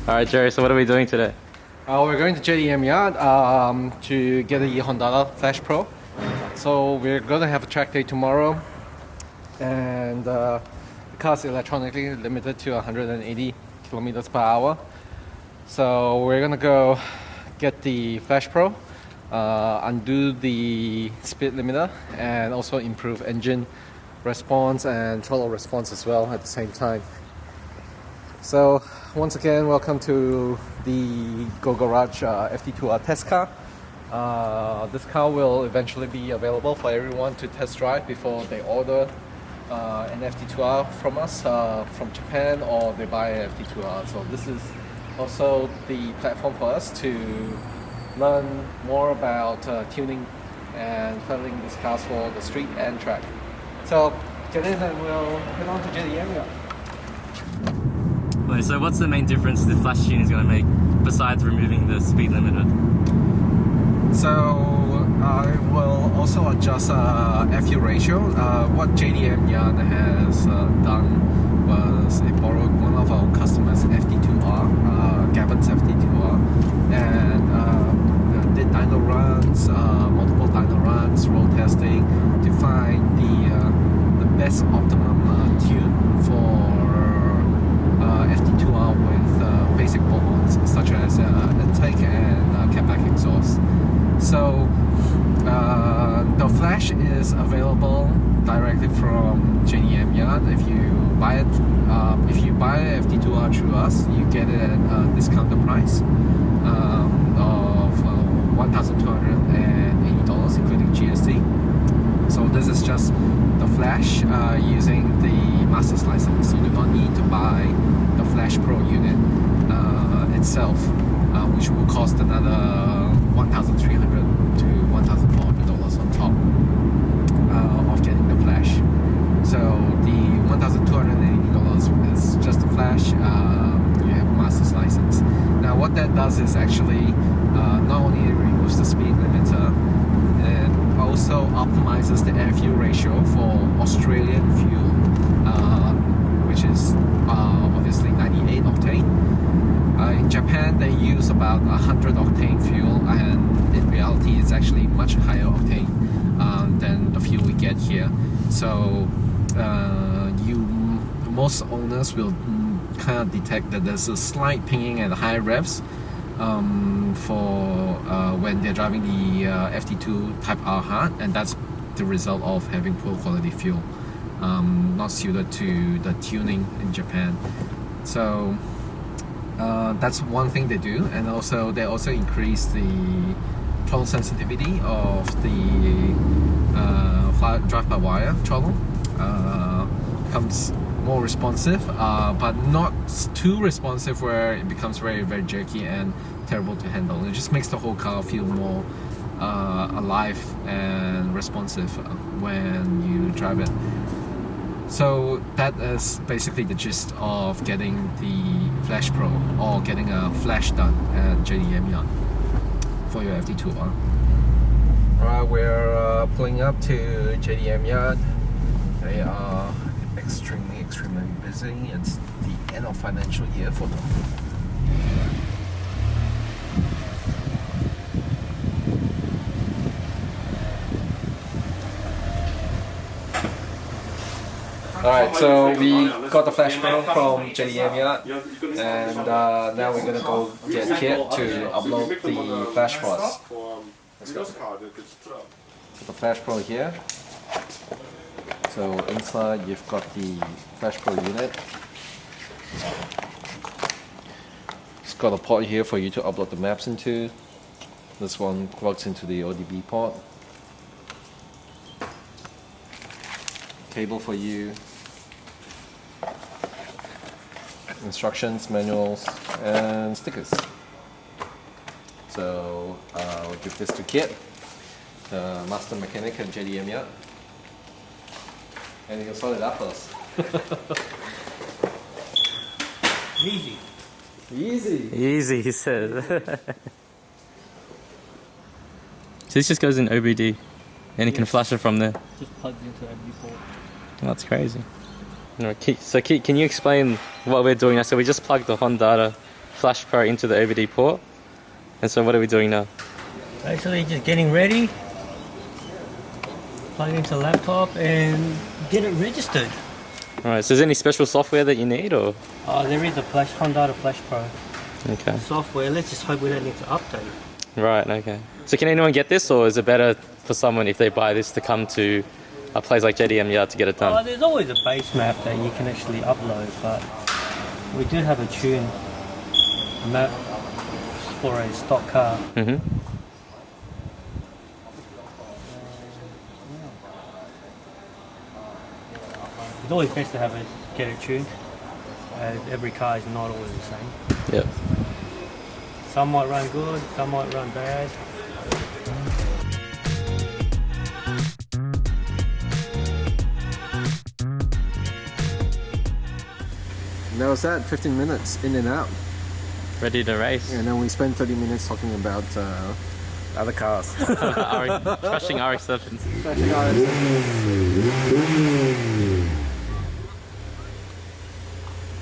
Alright, Jerry, so what are we doing today? We're going to JDMYard to get the Honda Flash Pro. So we're going to have a track day tomorrow, and the car's electronically limited to 180 kilometers per hour. So we're going to go get the Flash Pro, undo the speed limiter, and also improve engine response and throttle response as well at the same time. So once again, welcome to the Go Garage FD2R test car. This car will eventually be available for everyone to test drive before they order an FD2R from us from Japan, or they buy an FD2R. So this is also the platform for us to learn more about tuning and feeling these cars for the street and track. So get in and we'll head on to JDMYard. Wait, so what's the main difference the flash tune is going to make besides removing the speed limiter? So I will also adjust FU ratio. What JDMYard has done was they borrowed one of our customers' FD2R, Gavin's FD2R, and did dyno runs, multiple dyno runs, road testing to find the best optimum tune for FD2R with basic bolt-ons such as intake and catback exhaust. So the flash is available directly from JDMYard. If you buy it, if you buy FD2R through us, you get it at a discounted price of $1,280, including GST. So this is just the flash using the master's license. You do not need to buy the Flash Pro unit itself, which will cost another $1,300 to $1,400 on top of getting the flash. So the $1,280 is just the flash. You have a master's license. Now what that does is actually not only removes the speed limiter, it also optimizes the air fuel ratio for Australian fuel, which is obviously 98 octane. In Japan they use about 100 octane fuel, and in reality it's actually much higher octane than the fuel we get here. So most owners will kind of detect that there's a slight pinging at high revs for when they're driving the FD2 Type R hard, and that's the result of having poor quality fuel, not suited to the tuning in Japan. So that's one thing they do, and also they also increase the throttle sensitivity of the drive-by-wire throttle. Becomes more responsive, but not too responsive where it becomes very, very jerky and terrible to handle. It just makes the whole car feel more alive and responsive when you drive it. So that is basically the gist of getting the Flash Pro, or getting a flash done at JDMYard for your FD2R. Alright, we're pulling up to JDMYard. They are extremely busy. It's the end of financial year for them. Alright, so we got the Flash Pro from JDMYard, and now we're gonna go get Kit to upload the Flash for us. Let's go. Put the Flash Pro here. So inside you've got the Flash Pro unit. It's got a port here for you to upload the maps into. This one plugs into the ODB port. Cable for you. Instructions, manuals, and stickers. So I'll give this to Kit, the master mechanic at JDMYard, and he'll sort it out for us. Easy. Easy. Easy, he said. So this just goes in OBD, and you can flash it from there. Just plugs into every port. That's crazy. No, so Keith, can you explain what we're doing now? So we just plugged the Honda Flash Pro into the OBD port. And so what are we doing now? Actually, just getting ready, plug it into the laptop, and get it registered. Alright, so is there any special software that you need, or? There is a Honda Flash Pro Okay. software. Let's just hope we don't need to update. Right, okay. So can anyone get this, or is it better for someone if they buy this to come to a place like JDMYard to get it done? There's always a base map that you can actually upload, but we do have a tune map for a stock car. Mm-hmm. It's always best to get it tuned, as every car is not always the same. Yep. Some might run good, some might run bad. And that was that, 15 minutes in and out. Ready to race. And then we spent 30 minutes talking about other cars. Crushing RX-7s.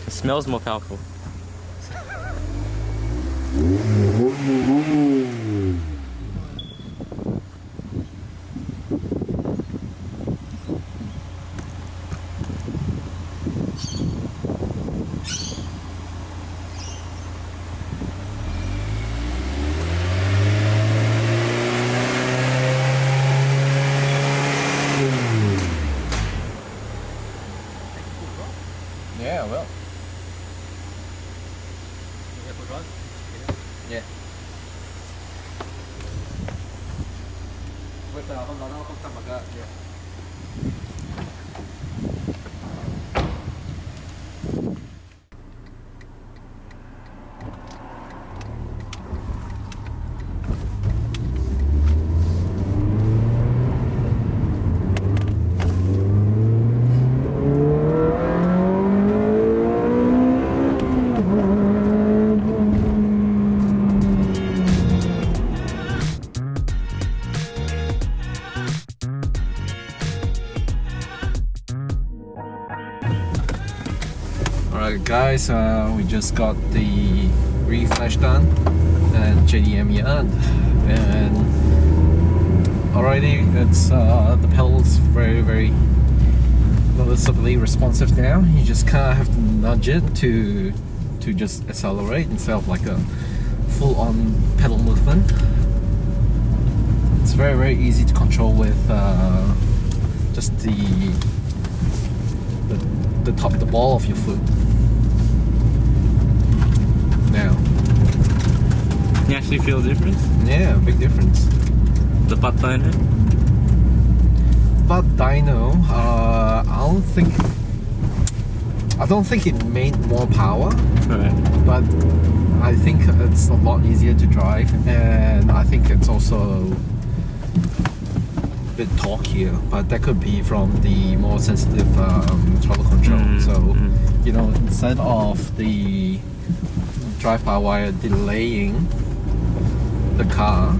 It smells more powerful. Yeah, well. Yeah. Với tờ không đó nó không thầm mà cơ. Alright guys, we just got the reflash done at JDMYard, and already it's the pedal's very noticeably responsive now. You just kind of have to nudge it to just accelerate instead of like a full-on pedal movement. It's very easy to control with just the ball of your foot. Now, You actually feel a difference? yeah, big difference. The butt dyno? But dyno, I don't think it made more power, Right. but I think it's a lot easier to drive, and I think it's also a bit torquier, but that could be from the more sensitive throttle control. So, you know, instead of the drive-by-wire delaying the car,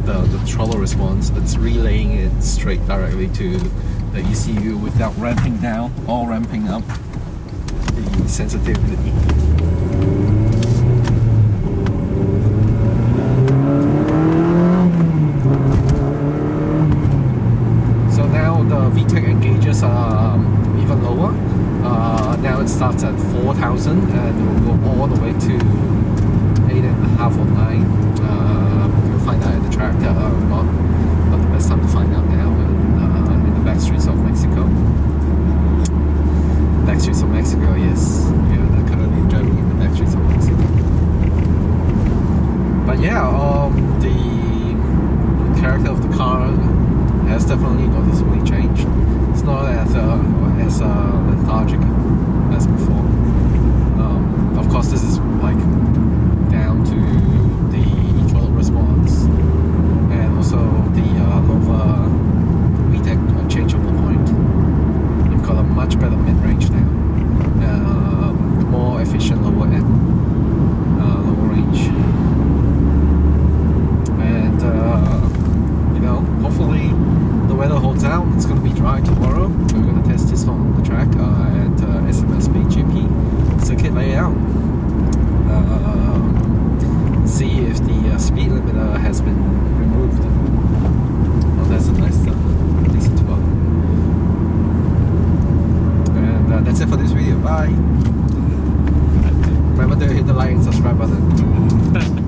the throttle response, it's relaying it straight directly to the ECU without ramping down or ramping up the sensitivity. So now the VTEC engages are even lower. Now it starts at 4,000 and it will go all the way to 8.5 or 9. You'll find out at the track. Not the best time to find out now in the back streets of Mexico. Back streets of Mexico, yes. Yeah, they're currently driving in the back streets of Mexico. But yeah, the character of the car has definitely noticeably changed. It's not as lethargic as before. Of course, this is like down to the throttle response and also the lower VTEC changeover point. You've got a much better mid-range now, more efficient lower end, lower range, and you know, hopefully the weather holds out. It's going to be dry tomorrow. We're going to test this on the track at SMSB GP circuit layout. see if the speed limiter has been removed. Oh, that's a nice FD2R. And that's it for this video. Bye. Remember to hit the like and subscribe button.